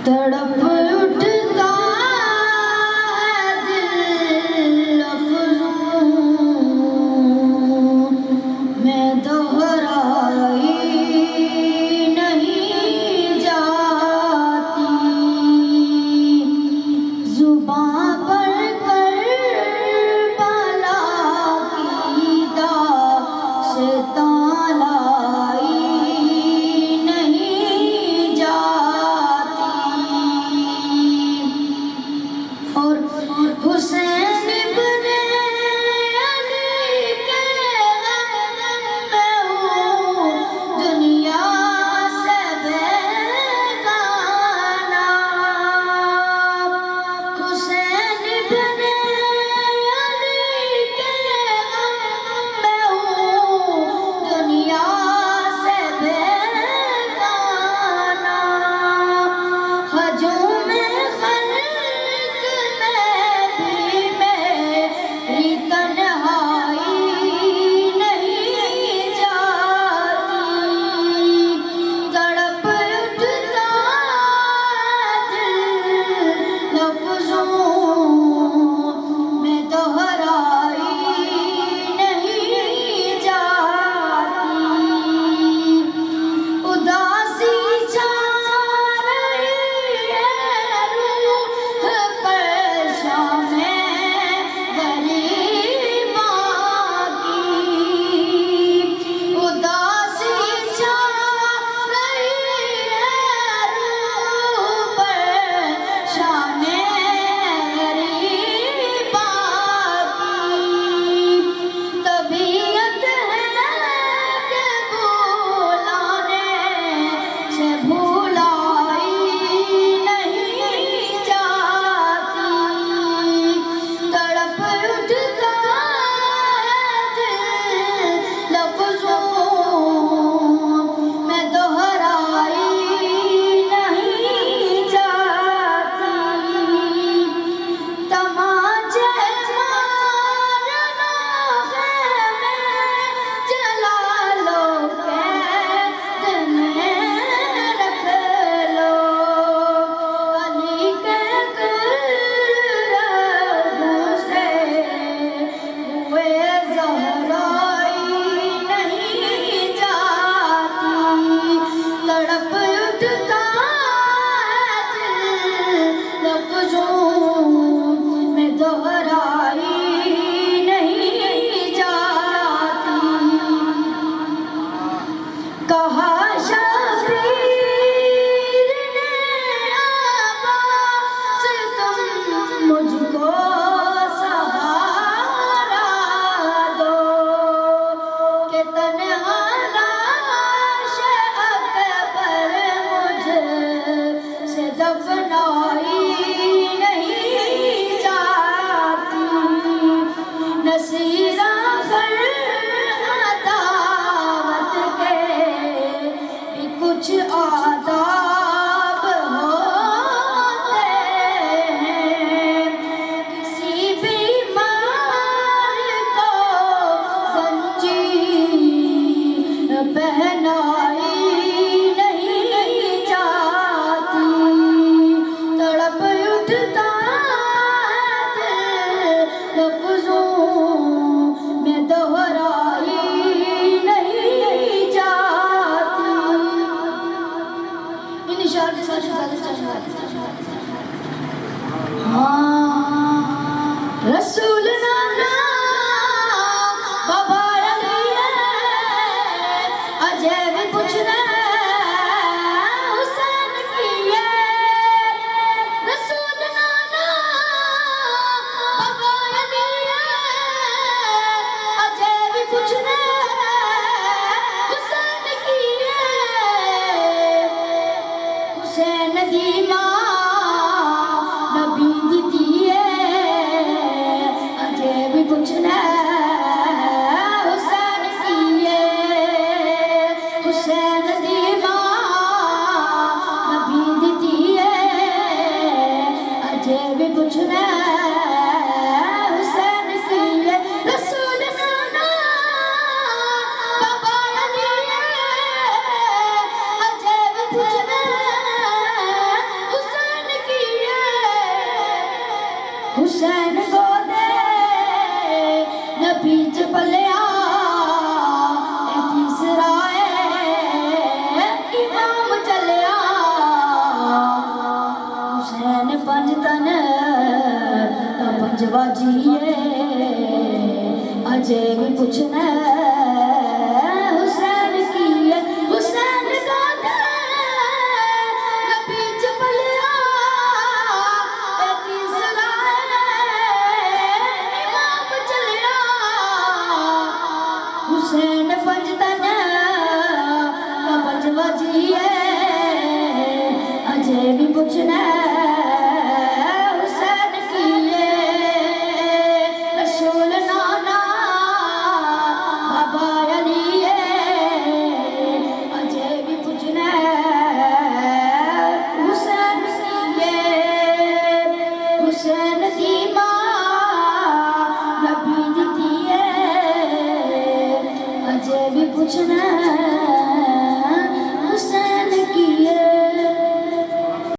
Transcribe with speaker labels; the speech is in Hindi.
Speaker 1: तड़प उठता है दिल अफ़ज़ूं में दोहराई नहीं जाती, ज़ुबां पर करबला की दास्तां लाई नहीं जाती। और हुसैन इब्ने अली के मैं हूँ दुनिया से बेगाना। हुसैन इब्ने अली के मैं हूँ दुनिया से बेगाना। हजूम रसूल नाना बाबा अली अजय भी पूछना हुसैन की है। रसूल नाना बाबा अली अजय भी पूछना हुसैन की है। हुसैन दी मां नबी दी है अजय भी पूछना हुसैन की है। हुसैन दी मां नबी दी है अजय भी पूछना हुसैन की है। रसूल नाना बाबा अली अजय भी पूछना हुसैन हुसैन को दे नबी च पलिया तीसरा इमाम चलिया हुसैन पंज तन पंजवा जीए अजे भी पूछना हुसैन की है हुसैन का दे नबी च पलिया तीसरा इमाम चलिया हुसैन पंज तन पंजवा जीए अजे भी पूछना हुसैन की है रसूल नाना बाबा अली अजे भी पूछना हुसैन की है हुसैन की मां नबी दी है अजे भी पूछना